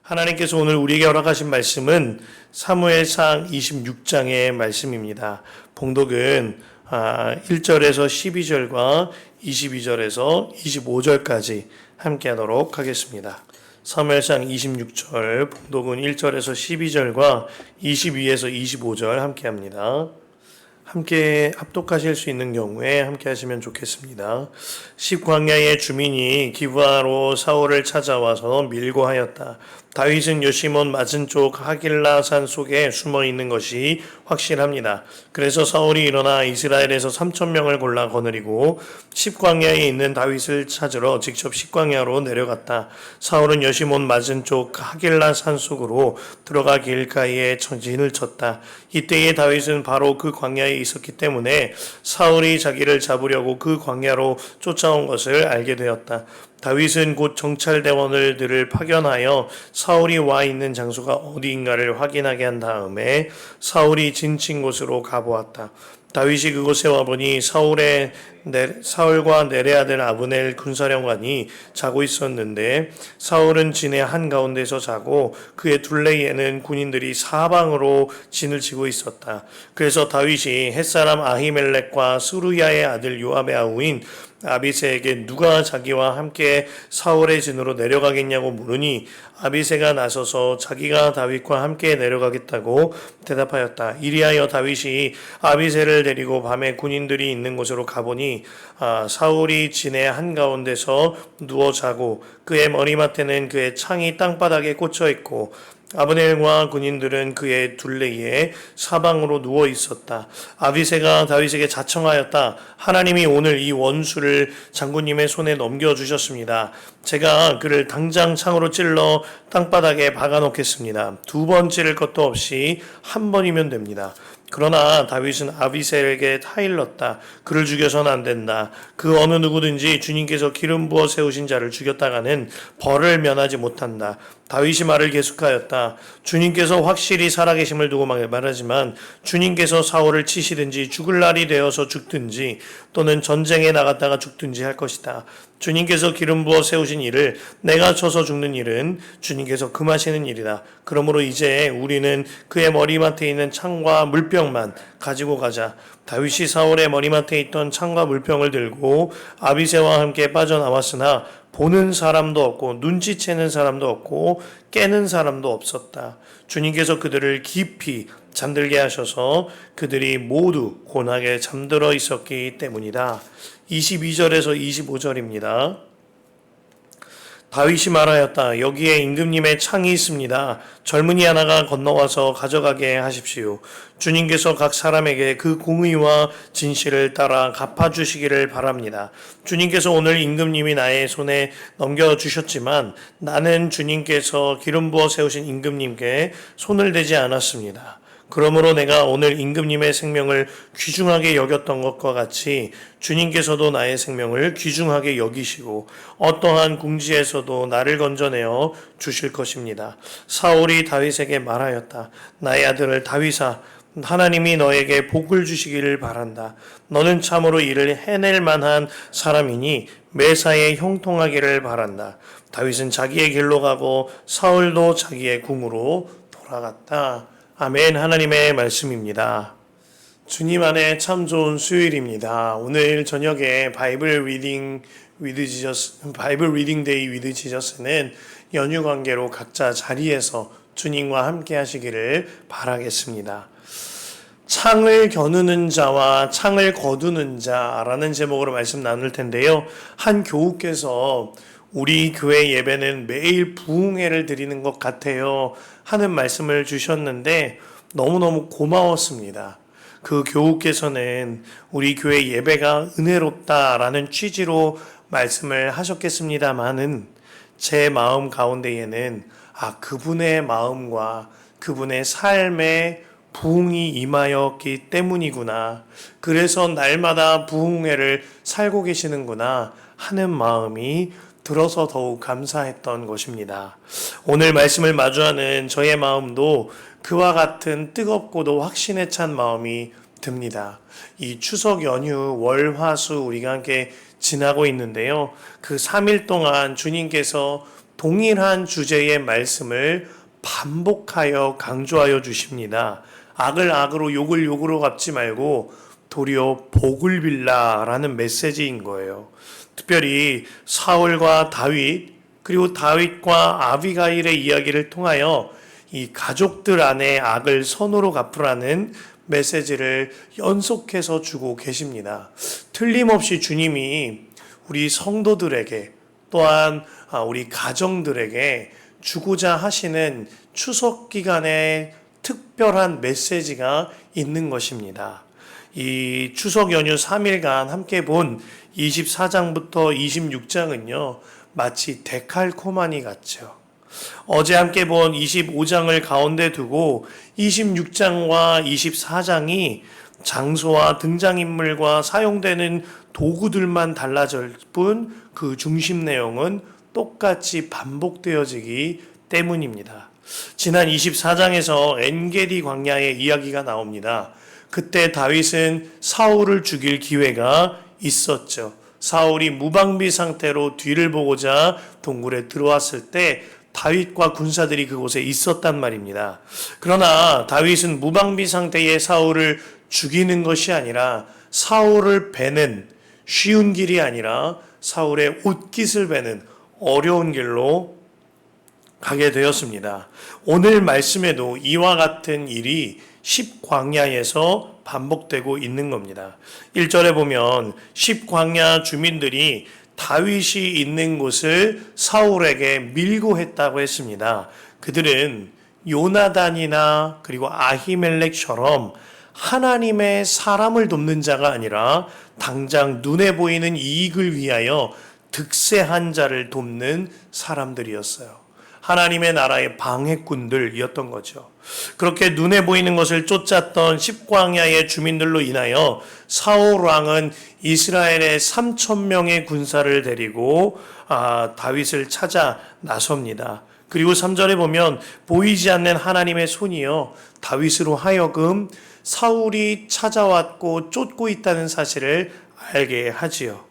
하나님께서 오늘 우리에게 허락하신 말씀은 사무엘상 26장의 말씀입니다. 봉독은 1절에서 12절과 22절에서 25절까지 함께 하도록 하겠습니다. 사무엘상 26절, 봉독은 1절에서 12절과 22에서 25절 함께 합니다. 함께 합독하실 수 있는 경우에 함께 하시면 좋겠습니다. 십광야의 주민이 기브아로 사울을 찾아와서 밀고 하였다. 다윗은 여시몬 맞은 쪽 하길라산 속에 숨어 있는 것이 확실합니다. 그래서 사울이 일어나 이스라엘에서 3,000명을 골라 거느리고 십광야에 있는 다윗을 찾으러 직접 십광야로 내려갔다. 사울은 여시몬 맞은 쪽 하길라산 속으로 들어가 길가에 진을 쳤다. 이때에 다윗은 바로 그 광야에 있었기 때문에 사울이 자기를 잡으려고 그 광야로 쫓아온 것을 알게 되었다. 다윗은 곧 정찰대원들을 파견하여 사울이 와 있는 장소가 어디인가를 확인하게 한 다음에 사울이 진친 곳으로 가보았다. 다윗이 그곳에 와보니 사울과 넬의 아들 아브넬 군사령관이 자고 있었는데 사울은 진의 한가운데서 자고 그의 둘레에는 군인들이 사방으로 진을 치고 있었다. 그래서 다윗이 햇사람 아히멜렉과 스루야의 아들 요압의 아우인 아비새에게 누가 자기와 함께 사울의 진으로 내려가겠냐고 물으니 아비새가 나서서 자기가 다윗과 함께 내려가겠다고 대답하였다. 이리하여 다윗이 아비새를 데리고 밤에 군인들이 있는 곳으로 가보니 사울이 진의 한가운데서 누워 자고 그의 머리맡에는 그의 창이 땅바닥에 꽂혀 있고 아브넬과 군인들은 그의 둘레에 사방으로 누워 있었다. 아비새가 다윗에게 자청하였다. 하나님이 오늘 이 원수를 장군님의 손에 넘겨주셨습니다. 제가 그를 당장 창으로 찔러 땅바닥에 박아놓겠습니다. 2번 찌를 것도 없이 한 번이면 됩니다. 그러나 다윗은 아비새에게 타일렀다. 그를 죽여서는 안 된다. 그 어느 누구든지 주님께서 기름 부어 세우신 자를 죽였다가는 벌을 면하지 못한다. 다윗이 말을 계속하였다. 주님께서 확실히 살아계심을 두고 말하지만 주님께서 사울을 치시든지 죽을 날이 되어서 죽든지 또는 전쟁에 나갔다가 죽든지 할 것이다. 주님께서 기름 부어 세우신 일을 내가 쳐서 죽는 일은 주님께서 금하시는 일이다. 그러므로 이제 우리는 그의 머리맡에 있는 창과 물병만 가지고 가자. 다윗이 사울의 머리맡에 있던 창과 물병을 들고 아비새와 함께 빠져나왔으나 보는 사람도 없고 눈치채는 사람도 없고 깨는 사람도 없었다. 주님께서 그들을 깊이 잠들게 하셔서 그들이 모두 곤하게 잠들어 있었기 때문이다. 22절에서 25절입니다. 다윗이 말하였다. 여기에 임금님의 창이 있습니다. 젊은이 하나가 건너와서 가져가게 하십시오. 주님께서 각 사람에게 그 공의와 진실을 따라 갚아주시기를 바랍니다. 주님께서 오늘 임금님이 나의 손에 넘겨주셨지만 나는 주님께서 기름 부어 세우신 임금님께 손을 대지 않았습니다. 그러므로 내가 오늘 임금님의 생명을 귀중하게 여겼던 것과 같이 주님께서도 나의 생명을 귀중하게 여기시고 어떠한 궁지에서도 나를 건져내어 주실 것입니다. 사울이 다윗에게 말하였다. 나의 아들을 다윗아, 하나님이 너에게 복을 주시기를 바란다. 너는 참으로 이를 해낼 만한 사람이니 매사에 형통하기를 바란다. 다윗은 자기의 길로 가고 사울도 자기의 궁으로 돌아갔다. 아멘. 하나님의 말씀입니다. 주님 안에 참 좋은 수요일입니다. 오늘 저녁에 바이블 리딩 데이 위드 지저스는 연휴 관계로 각자 자리에서 주님과 함께 하시기를 바라겠습니다. 창을 겨누는 자와 창을 거두는 자라는 제목으로 말씀 나눌 텐데요. 한 교우께서 우리 교회 예배는 매일 부흥회를 드리는 것 같아요 하는 말씀을 주셨는데 너무너무 고마웠습니다. 그 교우께서는 우리 교회 예배가 은혜롭다라는 취지로 말씀을 하셨겠습니다마는 제 마음 가운데에는 그분의 마음과 그분의 삶에 부흥이 임하였기 때문이구나. 그래서 날마다 부흥회를 살고 계시는구나 하는 마음이 들어서 더욱 감사했던 것입니다. 오늘 말씀을 마주하는 저의 마음도 그와 같은 뜨겁고도 확신에 찬 마음이 듭니다. 이 추석 연휴 월화수 우리가 함께 지나고 있는데요. 그 3일 동안 주님께서 동일한 주제의 말씀을 반복하여 강조하여 주십니다. 악을 악으로 욕을 욕으로 갚지 말고 도리어 복을 빌라라는 메시지인 거예요. 특별히 사울과 다윗 그리고 다윗과 아비가일의 이야기를 통하여 이 가족들 안에 악을 선으로 갚으라는 메시지를 연속해서 주고 계십니다. 틀림없이 주님이 우리 성도들에게 또한 우리 가정들에게 주고자 하시는 추석 기간에 특별한 메시지가 있는 것입니다. 이 추석 연휴 3일간 함께 본 24장부터 26장은요, 마치 데칼코마니 같죠. 어제 함께 본 25장을 가운데 두고 26장과 24장이 장소와 등장인물과 사용되는 도구들만 달라질 뿐 그 중심 내용은 똑같이 반복되어지기 때문입니다. 지난 24장에서 엔게디 광야의 이야기가 나옵니다. 그때 다윗은 사울을 죽일 기회가 있었죠. 사울이 무방비 상태로 뒤를 보고자 동굴에 들어왔을 때 다윗과 군사들이 그곳에 있었단 말입니다. 그러나 다윗은 무방비 상태의 사울을 죽이는 것이 아니라 사울을 베는 쉬운 길이 아니라 사울의 옷깃을 베는 어려운 길로 가게 되었습니다. 오늘 말씀에도 이와 같은 일이 10광야에서 반복되고 있는 겁니다. 1절에 보면 10광야 주민들이 다윗이 있는 곳을 사울에게 밀고 했다고 했습니다. 그들은 요나단이나 그리고 아히멜렉처럼 하나님의 사람을 돕는 자가 아니라 당장 눈에 보이는 이익을 위하여 득세한 자를 돕는 사람들이었어요. 하나님의 나라의 방해꾼들이었던 거죠. 그렇게 눈에 보이는 것을 쫓았던 십광야의 주민들로 인하여 사울 왕은 이스라엘의 3,000명의 군사를 데리고 다윗을 찾아 나섭니다. 그리고 3절에 보면 보이지 않는 하나님의 손이요 다윗으로 하여금 사울이 찾아왔고 쫓고 있다는 사실을 알게 하지요.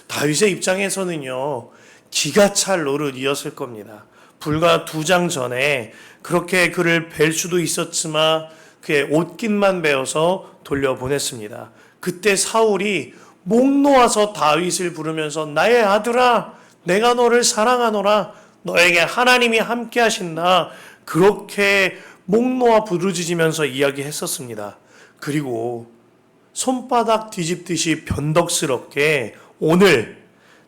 다윗의 입장에서는요 기가 찰 노릇이었을 겁니다. 불과 2장 전에 그렇게 그를 뵐 수도 있었지만 그의 옷깃만 베어서 돌려보냈습니다. 그때 사울이 목 놓아서 다윗을 부르면서 나의 아들아 내가 너를 사랑하노라 너에게 하나님이 함께 하신다 그렇게 목 놓아 부르짖으면서 이야기했었습니다. 그리고 손바닥 뒤집듯이 변덕스럽게 오늘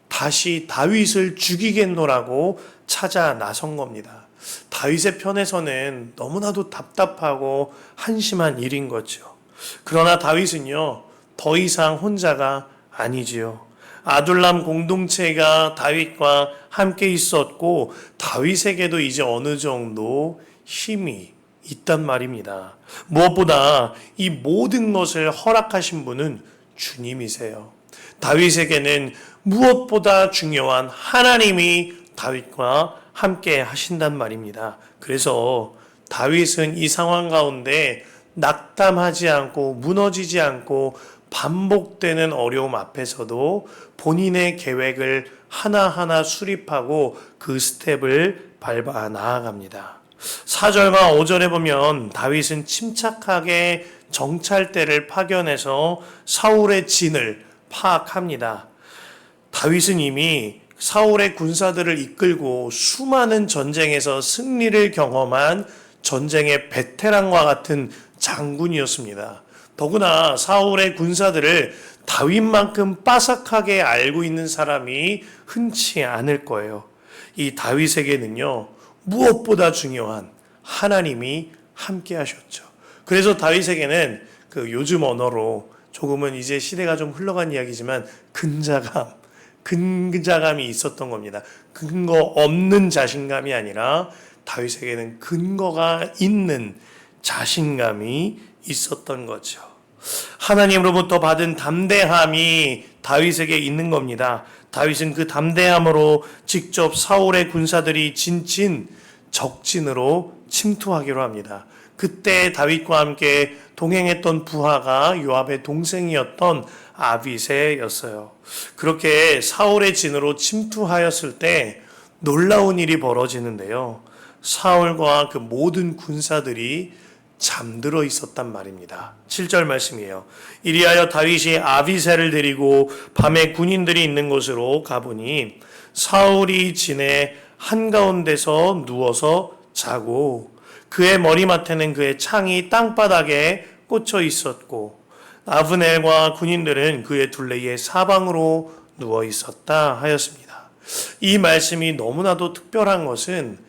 다시 다윗을 죽이겠노라고 찾아 나선 겁니다. 다윗의 편에서는 너무나도 답답하고 한심한 일인 거죠. 그러나 다윗은요 더 이상 혼자가 아니지요. 아둘람 공동체가 다윗과 함께 있었고 다윗에게도 이제 어느 정도 힘이 있단 말입니다. 무엇보다 이 모든 것을 허락하신 분은 주님이세요. 다윗에게는 무엇보다 중요한 하나님이 다윗과 함께 하신단 말입니다. 그래서 다윗은 이 상황 가운데 낙담하지 않고 무너지지 않고 반복되는 어려움 앞에서도 본인의 계획을 하나하나 수립하고 그 스텝을 밟아 나아갑니다. 4절과 5절에 보면 다윗은 침착하게 정찰대를 파견해서 사울의 진을 파악합니다. 다윗은 이미 사울의 군사들을 이끌고 수많은 전쟁에서 승리를 경험한 전쟁의 베테랑과 같은 장군이었습니다. 더구나 사울의 군사들을 다윗만큼 빠삭하게 알고 있는 사람이 흔치 않을 거예요. 이 다윗에게는요 무엇보다 중요한 하나님이 함께 하셨죠. 그래서 다윗에게는 그 요즘 언어로 조금은 이제 시대가 좀 흘러간 이야기지만 근자감이 있었던 겁니다. 근거 없는 자신감이 아니라 다윗에게는 근거가 있는 자신감이 있었던 거죠. 하나님으로부터 받은 담대함이 다윗에게 있는 겁니다. 다윗은 그 담대함으로 직접 사울의 군사들이 진친 적진으로 침투하기로 합니다. 그때 다윗과 함께 동행했던 부하가 요압의 동생이었던 아비새였어요. 그렇게 사울의 진으로 침투하였을 때 놀라운 일이 벌어지는데요. 사울과 그 모든 군사들이 잠들어 있었단 말입니다. 7절 말씀이에요. 이리하여 다윗이 아비새를 데리고 밤에 군인들이 있는 곳으로 가보니 사울이 진의 한가운데서 누워서 자고 그의 머리맡에는 그의 창이 땅바닥에 꽂혀 있었고 아브넬과 군인들은 그의 둘레의 사방으로 누워 있었다 하였습니다. 이 말씀이 너무나도 특별한 것은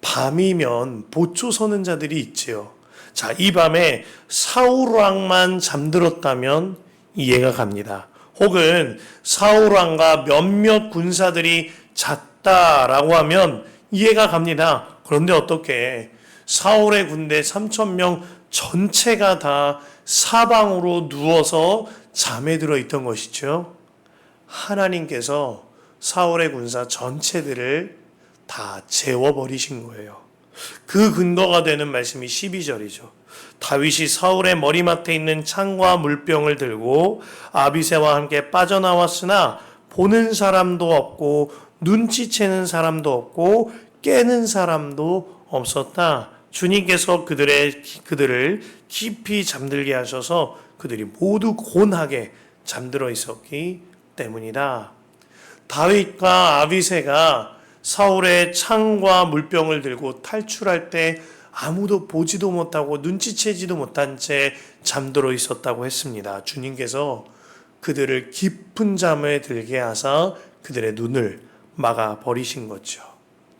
밤이면 보초 서는 자들이 있지요. 자, 이 밤에 사울왕만 잠들었다면 이해가 갑니다. 혹은 사울왕과 몇몇 군사들이 잤다라고 하면 이해가 갑니다. 그런데 어떻게 사울의 군대 3,000명 전체가 다 사방으로 누워서 잠에 들어 있던 것이죠. 하나님께서 사울의 군사 전체들을 다 재워버리신 거예요. 그 근거가 되는 말씀이 12절이죠. 다윗이 사울의 머리맡에 있는 창과 물병을 들고 아비새와 함께 빠져나왔으나 보는 사람도 없고 눈치채는 사람도 없고 깨는 사람도 없었다. 주님께서 그들을 깊이 잠들게 하셔서 그들이 모두 곤하게 잠들어 있었기 때문이다. 다윗과 아비새가 사울의 창과 물병을 들고 탈출할 때 아무도 보지도 못하고 눈치채지도 못한 채 잠들어 있었다고 했습니다. 주님께서 그들을 깊은 잠에 들게 하사 그들의 눈을 막아 버리신 거죠.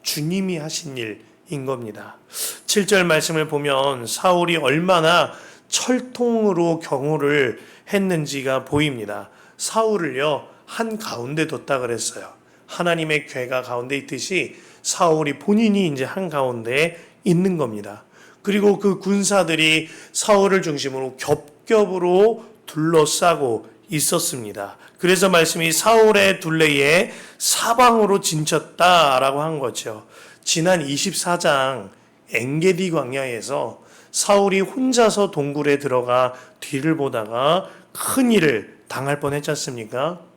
주님이 하신 일인 겁니다. 7절 말씀을 보면 사울이 얼마나 철통으로 경호를 했는지가 보입니다. 사울을요 한가운데 뒀다 그랬어요. 하나님의 궤가 가운데 있듯이 사울이 본인이 이제 한가운데 있는 겁니다. 그리고 그 군사들이 사울을 중심으로 겹겹으로 둘러싸고 있었습니다. 그래서 말씀이 사울의 둘레에 사방으로 진쳤다라고 한 거죠. 지난 24장 엔게디 광야에서 사울이 혼자서 동굴에 들어가 뒤를 보다가 큰 일을 당할 뻔했지 않습니까?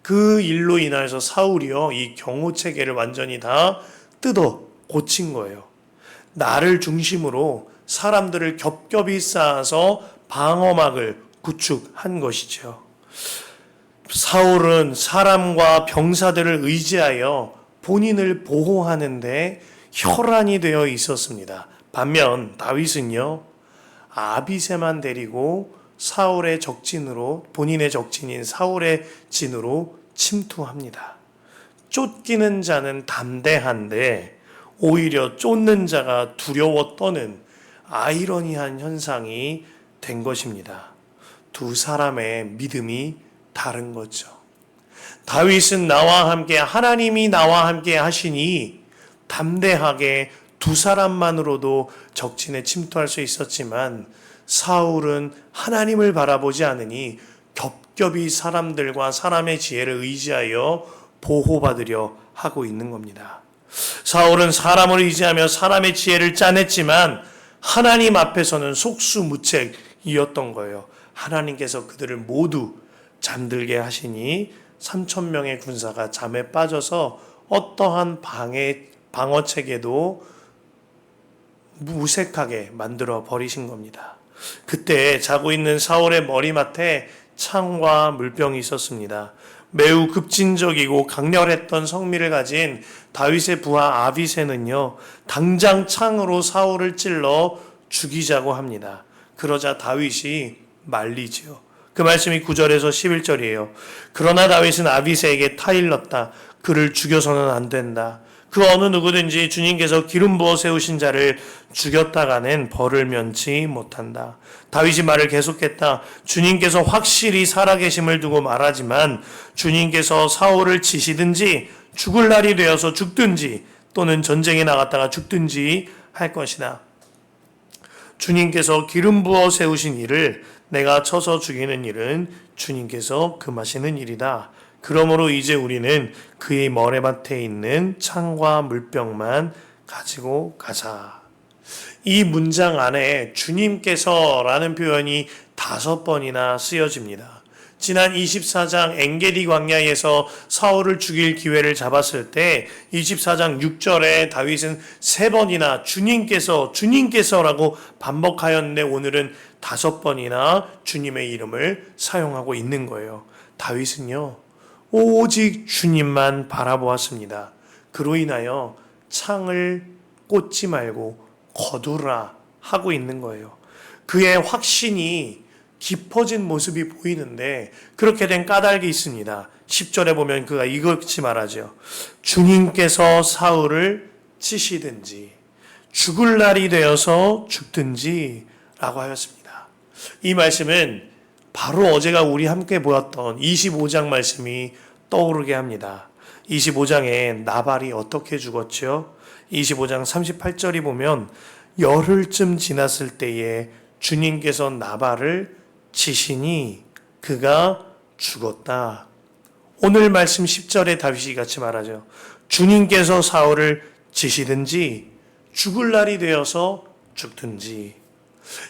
그 일로 인해서 사울이요 이 경호 체계를 완전히 다 뜯어 고친 거예요. 나를 중심으로 사람들을 겹겹이 쌓아서 방어막을 구축한 것이죠. 사울은 사람과 병사들을 의지하여 본인을 보호하는데 혈안이 되어 있었습니다. 반면 다윗은요 아비새만 데리고 사울의 적진으로 본인의 적진인 사울의 진으로 침투합니다. 쫓기는 자는 담대한데 오히려 쫓는 자가 두려워 떠는 아이러니한 현상이 된 것입니다. 두 사람의 믿음이 다른 거죠. 다윗은 나와 함께 하나님이 나와 함께 하시니 담대하게 두 사람만으로도 적진에 침투할 수 있었지만 사울은 하나님을 바라보지 않으니 겹겹이 사람들과 사람의 지혜를 의지하여 보호받으려 하고 있는 겁니다. 사울은 사람을 의지하며 사람의 지혜를 짜냈지만 하나님 앞에서는 속수무책이었던 거예요. 하나님께서 그들을 모두 잠들게 하시니 3,000명의 군사가 잠에 빠져서 어떠한 방어체계도 무색하게 만들어 버리신 겁니다. 그때 자고 있는 사울의 머리맡에 창과 물병이 있었습니다. 매우 급진적이고 강렬했던 성미를 가진 다윗의 부하 아비새는요 당장 창으로 사울을 찔러 죽이자고 합니다. 그러자 다윗이 말리지요. 그 말씀이 9절에서 11절이에요. 그러나 다윗은 아비새에게 타일렀다. 그를 죽여서는 안 된다. 그 어느 누구든지 주님께서 기름 부어 세우신 자를 죽였다가는 벌을 면치 못한다. 다윗이 말을 계속했다. 주님께서 확실히 살아계심을 두고 말하지만 주님께서 사울을 치시든지 죽을 날이 되어서 죽든지 또는 전쟁에 나갔다가 죽든지 할 것이다. 주님께서 기름 부어 세우신 일을 내가 쳐서 죽이는 일은 주님께서 금하시는 일이다. 그러므로 이제 우리는 그의 머리맡에 있는 창과 물병만 가지고 가자. 이 문장 안에 주님께서라는 표현이 5번이나 쓰여집니다. 지난 24장 엔게디 광야에서 사울을 죽일 기회를 잡았을 때 24장 6절에 다윗은 3번이나 주님께서라고 반복하였는데 오늘은 5번이나 주님의 이름을 사용하고 있는 거예요. 다윗은요, 오직 주님만 바라보았습니다. 그로 인하여 창을 꽂지 말고 거두라 하고 있는 거예요. 그의 확신이 깊어진 모습이 보이는데 그렇게 된 까닭이 있습니다. 10절에 보면 그가 이것이 말하죠. 주님께서 사울을 치시든지 죽을 날이 되어서 죽든지 라고 하였습니다. 이 말씀은 바로 어제가 우리 함께 보았던 25장 말씀이 떠오르게 합니다. 25장에 나발이 어떻게 죽었죠? 25장 38절이 보면 열흘쯤 지났을 때에 주님께서 나발을 치시니 그가 죽었다. 오늘 말씀 10절에 다윗이 같이 말하죠. 주님께서 사울을 치시든지 죽을 날이 되어서 죽든지.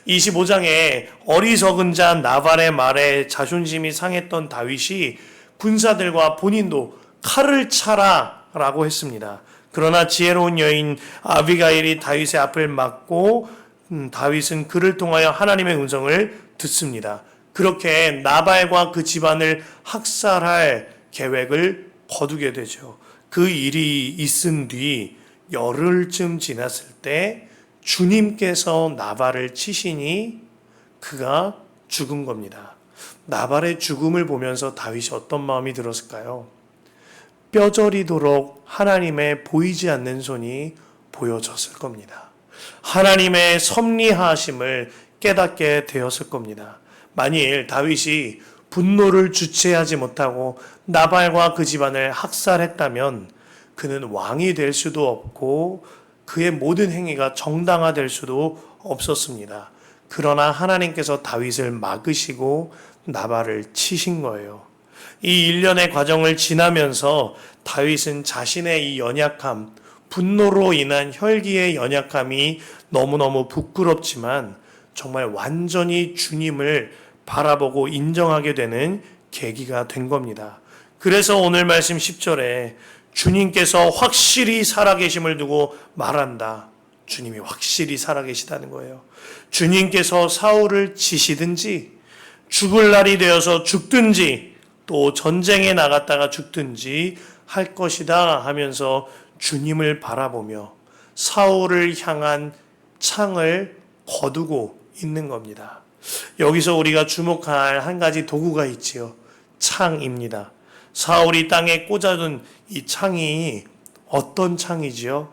25장에 어리석은 자 나발의 말에 자존심이 상했던 다윗이 군사들과 본인도 칼을 차라 라고 했습니다. 그러나 지혜로운 여인 아비가일이 다윗의 앞을 막고 다윗은 그를 통하여 하나님의 음성을 듣습니다. 그렇게 나발과 그 집안을 학살할 계획을 거두게 되죠. 그 일이 있은 뒤 열흘쯤 지났을 때 주님께서 나발을 치시니 그가 죽은 겁니다. 나발의 죽음을 보면서 다윗이 어떤 마음이 들었을까요? 뼈저리도록 하나님의 보이지 않는 손이 보여졌을 겁니다. 하나님의 섭리하심을 깨닫게 되었을 겁니다. 만일 다윗이 분노를 주체하지 못하고 나발과 그 집안을 학살했다면 그는 왕이 될 수도 없고 그의 모든 행위가 정당화될 수도 없었습니다. 그러나 하나님께서 다윗을 막으시고 나발을 치신 거예요. 이 일련의 과정을 지나면서 다윗은 자신의 이 연약함, 분노로 인한 혈기의 연약함이 너무너무 부끄럽지만 정말 완전히 주님을 바라보고 인정하게 되는 계기가 된 겁니다. 그래서 오늘 말씀 10절에 주님께서 확실히 살아계심을 두고 말한다. 주님이 확실히 살아계시다는 거예요. 주님께서 사울을 치시든지 죽을 날이 되어서 죽든지 또 전쟁에 나갔다가 죽든지 할 것이다 하면서 주님을 바라보며 사울을 향한 창을 거두고 있는 겁니다. 여기서 우리가 주목할 한 가지 도구가 있지요. 창입니다. 사울이 땅에 꽂아둔 이 창이 어떤 창이지요?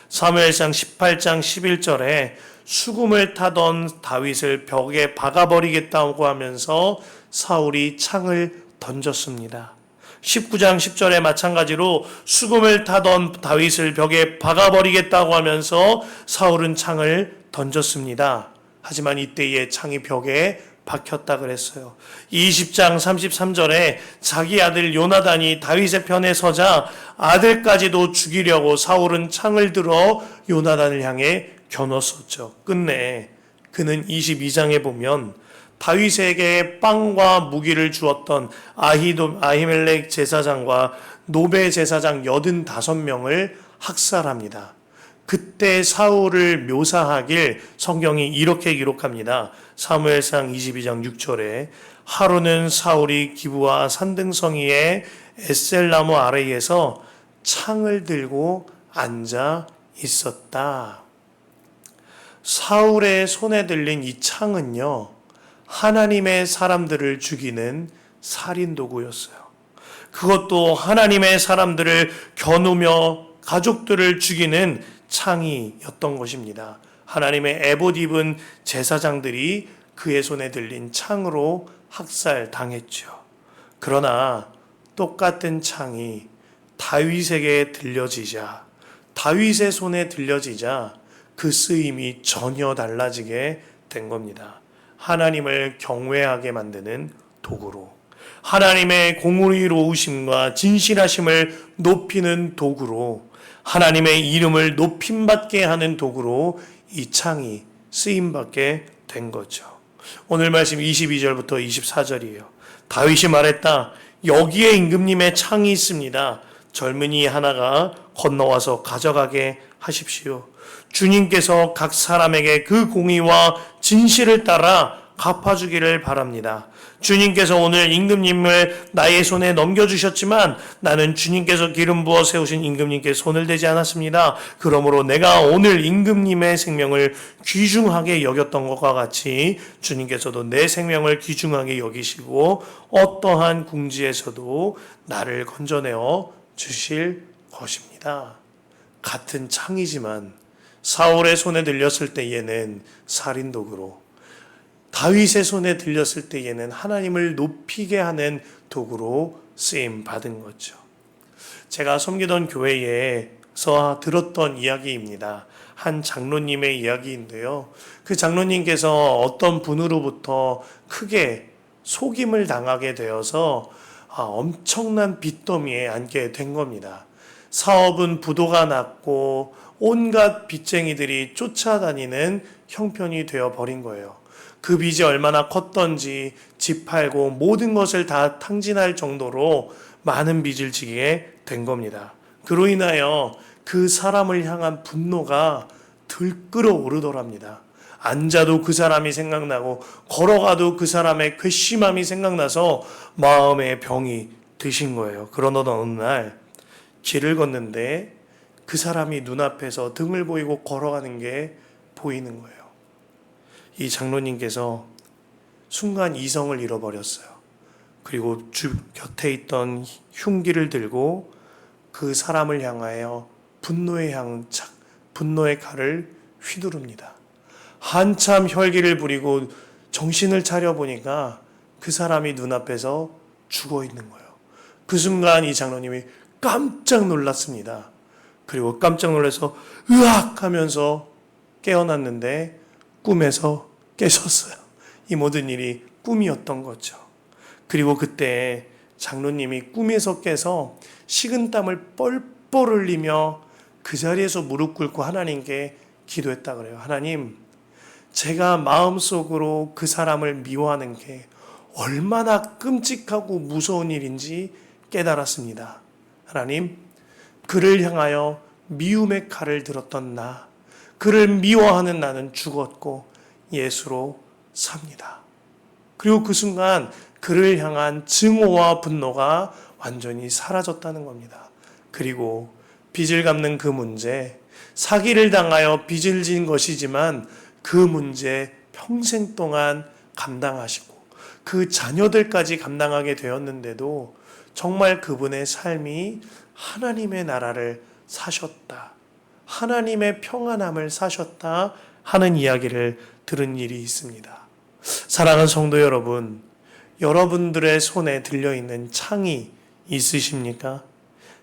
사무엘상 18장 11절에 수금을 타던 다윗을 벽에 박아버리겠다고 하면서 사울이 창을 던졌습니다. 19장 10절에 마찬가지로 수금을 타던 다윗을 벽에 박아버리겠다고 하면서 사울은 창을 던졌습니다. 하지만 이때의 창이 벽에 박혔다 그랬어요. 20장 33절에 자기 아들 요나단이 다윗의 편에 서자 아들까지도 죽이려고 사울은 창을 들어 요나단을 향해 겨눴었죠. 끝내 그는 22장에 보면 다윗에게 빵과 무기를 주었던 아히멜렉 제사장과 노베 제사장 85명을 학살합니다. 그때 사울을 묘사하길 성경이 이렇게 기록합니다. 사무엘상 22장 6절에 하루는 사울이 기브와 산등성이의 에셀나무 아래에서 창을 들고 앉아 있었다. 사울의 손에 들린 이 창은요, 하나님의 사람들을 죽이는 살인 도구였어요. 그것도 하나님의 사람들을 겨누며 가족들을 죽이는 창이었던 것입니다. 하나님의 에봇 입은 제사장들이 그의 손에 들린 창으로 학살당했죠. 그러나 똑같은 창이 다윗에게 들려지자, 다윗의 손에 들려지자 그 쓰임이 전혀 달라지게 된 겁니다. 하나님을 경외하게 만드는 도구로, 하나님의 공의로우심과 진실하심을 높이는 도구로, 하나님의 이름을 높임받게 하는 도구로 이 창이 쓰임받게 된 거죠. 오늘 말씀 22절부터 24절이에요. 다윗이 말했다. 여기에 임금님의 창이 있습니다. 젊은이 하나가 건너와서 가져가게 하십시오. 주님께서 각 사람에게 그 공의와 진실을 따라 갚아주기를 바랍니다. 주님께서 오늘 임금님을 나의 손에 넘겨주셨지만 나는 주님께서 기름 부어 세우신 임금님께 손을 대지 않았습니다. 그러므로 내가 오늘 임금님의 생명을 귀중하게 여겼던 것과 같이 주님께서도 내 생명을 귀중하게 여기시고 어떠한 궁지에서도 나를 건져내어 주실 것입니다. 같은 창이지만 사울의 손에 들렸을 때에는 살인도구로, 다윗의 손에 들렸을 때에는 하나님을 높이게 하는 도구로 쓰임 받은 거죠. 제가 섬기던 교회에서 들었던 이야기입니다. 한 장로님의 이야기인데요. 그 장로님께서 어떤 분으로부터 크게 속임을 당하게 되어서 엄청난 빚더미에 앉게 된 겁니다. 사업은 부도가 났고 온갖 빚쟁이들이 쫓아다니는 형편이 되어버린 거예요. 그 빚이 얼마나 컸던지 집 팔고 모든 것을 다 탕진할 정도로 많은 빚을 지게 된 겁니다. 그로 인하여 그 사람을 향한 분노가 들끓어 오르더랍니다. 앉아도 그 사람이 생각나고 걸어가도 그 사람의 괘씸함이 생각나서 마음의 병이 드신 거예요. 그러던 어느 날 길을 걷는데 그 사람이 눈앞에서 등을 보이고 걸어가는 게 보이는 거예요. 이 장로님께서 순간 이성을 잃어버렸어요. 그리고 곁에 있던 흉기를 들고 그 사람을 향하여 분노의 칼을 휘두릅니다. 한참 혈기를 부리고 정신을 차려보니까 그 사람이 눈앞에서 죽어 있는 거예요. 그 순간 이 장로님이 깜짝 놀랐습니다. 그리고 깜짝 놀라서 으악 하면서 깨어났는데 꿈에서 깨셨어요. 이 모든 일이 꿈이었던 거죠. 그리고 그때 장로님이 꿈에서 깨서 식은땀을 뻘뻘 흘리며 그 자리에서 무릎 꿇고 하나님께 기도했다 그래요. 하나님, 제가 마음속으로 그 사람을 미워하는 게 얼마나 끔찍하고 무서운 일인지 깨달았습니다. 하나님, 그를 향하여 미움의 칼을 들었던 나, 그를 미워하는 나는 죽었고 예수로 삽니다. 그리고 그 순간 그를 향한 증오와 분노가 완전히 사라졌다는 겁니다. 그리고 빚을 갚는 그 문제, 사기를 당하여 빚을 진 것이지만 그 문제 평생 동안 감당하시고 그 자녀들까지 감당하게 되었는데도 정말 그분의 삶이 하나님의 나라를 사셨다, 하나님의 평안함을 사셨다 하는 이야기를 들은 일이 있습니다. 사랑하는 성도 여러분, 여러분들의 손에 들려있는 창이 있으십니까?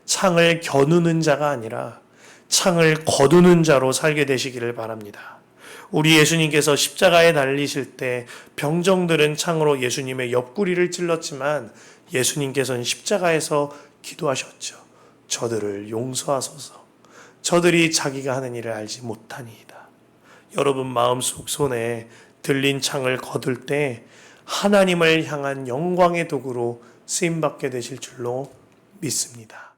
창을 겨누는 자가 아니라 창을 거두는 자로 살게 되시기를 바랍니다. 우리 예수님께서 십자가에 달리실 때 병정들은 창으로 예수님의 옆구리를 찔렀지만 예수님께서는 십자가에서 기도하셨죠. 저들을 용서하소서. 저들이 자기가 하는 일을 알지 못하니이다. 여러분 마음속 손에 들린 창을 거둘 때 하나님을 향한 영광의 도구로 쓰임받게 되실 줄로 믿습니다.